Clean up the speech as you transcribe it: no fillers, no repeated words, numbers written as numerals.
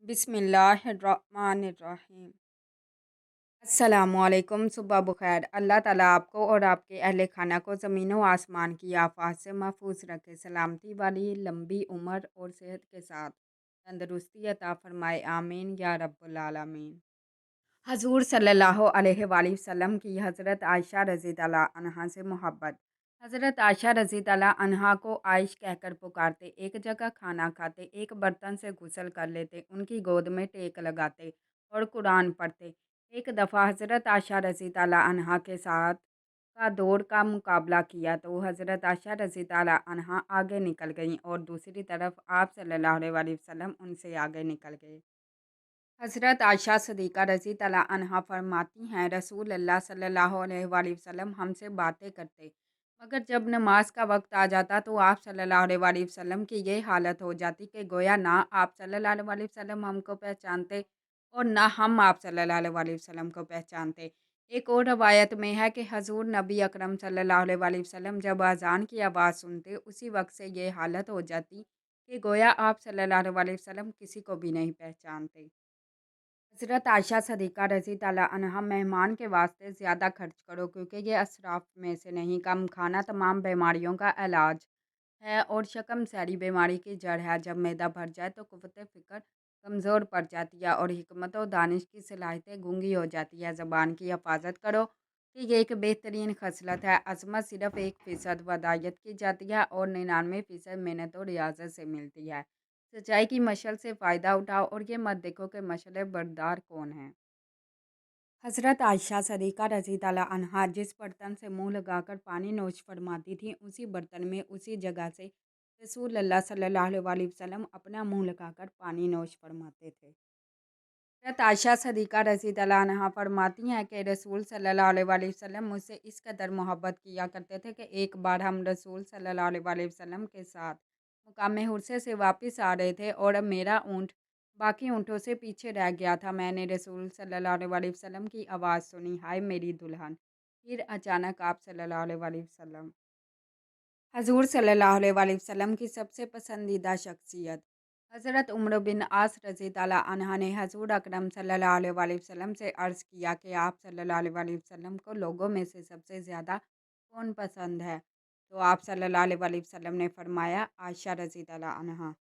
बिस्मिल्लाहिर्रहमानिर्रहीम। अस्सलामुअलैकुम, सुबह बखैर। अल्लाह ताला आपको और आपके अहले खाना को ज़मीन व आसमान की आफात से महफूज रखे। सलामती वाली लंबी उम्र और सेहत के साथ तंदरुस्ती अता फरमाए, आमीन या रब्बुल आलमीन। हजूर सल्लल्लाहु अलैहि वसल्लम की हज़रत आयशा रज़ी अल्लाह अन्हा से मोहब्बत। हज़रत आयशा रज़ी अल्लाह अन्हा को आयश कहकर पुकारते, एक जगह खाना खाते, एक बर्तन से गुसल कर लेते, उनकी गोद में टेक लगाते और कुरान पढ़ते। एक दफ़ा हज़रत आयशा रज़ी अल्लाह अन्हा के साथ का दौड़ का मुकाबला किया तो हज़रत आयशा रज़ी अल्लाह अन्हा आगे निकल गईं और दूसरी तरफ आप सल्लल्लाहु अलैहि वसल्लम उनसे आगे निकल गए। हज़रत आयशा सिद्दीक़ा रज़ी अल्लाह अन्हा फरमाती हैं, रसूल अल्लाह सल्लल्लाहु अलैहि वसल्लम हमसे बातें करते, मगर जब नमाज का वक्त आ जाता तो आप सल्लल्लाहु अलैहि वसल्लम की ये हालत हो जाती कि गोया ना आप सल्लल्लाहु अलैहि वसल्लम हमको पहचानते और ना हम आप सल्लल्लाहु अलैहि वसल्लम को पहचानते। एक और रवायत में है कि हजूर नबी अकरम सल्लल्लाहु अलैहि वसल्लम जब अजान की आवाज़ सुनते, उसी वक्त से ये हालत हो जाती कि गोया आप सल्लल्लाहु अलैहि वसल्लम किसी को भी नहीं पहचानते। हज़रत आयशा सिद्दीक़ा रज़ी अल्लाह अन्हा, मेहमान के वास्ते ज़्यादा खर्च करो क्योंकि ये असराफ में से नहीं, कम खाना तमाम बीमारियों का इलाज है और शकम सैरी बीमारी की जड़ है। जब मैदा भर जाए तो कुव्वत फ़िक्र कमज़ोर पड़ जाती है और हिकमत और दानिश की सलाहियतें गूंगी हो जाती है। ज़बान की हिफाजत करो कि ये एक बेहतरीन खसलत है। अज़मत सिर्फ़ 1% वदायत की जाती है और 99% मेहनत और रियाज़त से मिलती है। सच्चाई की मशल से फ़ायदा उठाओ और ये मत देखो कि मशल बरदार कौन है। हज़रत आयशा सिद्दीक़ा रज़ी अल्लाह अन्हा जिस बर्तन से मुँह लगाकर पानी नोश फरमाती थीं, उसी बर्तन में उसी जगह से रसूल अल्लाह सल्लल्लाहु अलैहि वसल्लम अपना मुँह लगाकर पानी नोश फरमाते थे। हज़रत आयशा सिद्दीक़ा रज़ी अल्लाह अन्हा फरमाती हैं कि रसूल सल्लल्लाहु अलैहि वसल्लम मुझसे इस कदर मोहब्बत किया करते थे कि एक बार हम रसूल सल्लल्लाहु अलैहि वसल्लम के साथ मुकाम हुर्से से वापस आ रहे थे और मेरा ऊँट बाकी ऊँटों से पीछे रह गया था। मैंने रसूल सल्लल्लाहु अलैहि वसल्लम की आवाज़ सुनी, हाय मेरी दुल्हन। फिर अचानक आप सल्लल्लाहु अलैहि वसल्लम हज़ूर सल्लल्लाहु अलैहि वसल्लम की सबसे पसंदीदा शख्सियत। हज़रत उम्र बिन आस रज़ी अल्लाह अन्हा ने हज़ूर अकरम सल्लल्लाहु अलैहि वसल्लम से अर्ज़ किया कि आप सल्लल्लाहु अलैहि वसल्लम को लोगों में से सबसे ज़्यादा कौन पसंद है? तो आप सल्लल्लाहु अलैहि वसल्लम ने फरमाया, आयशा रज़ी अल्लाह अन्हा।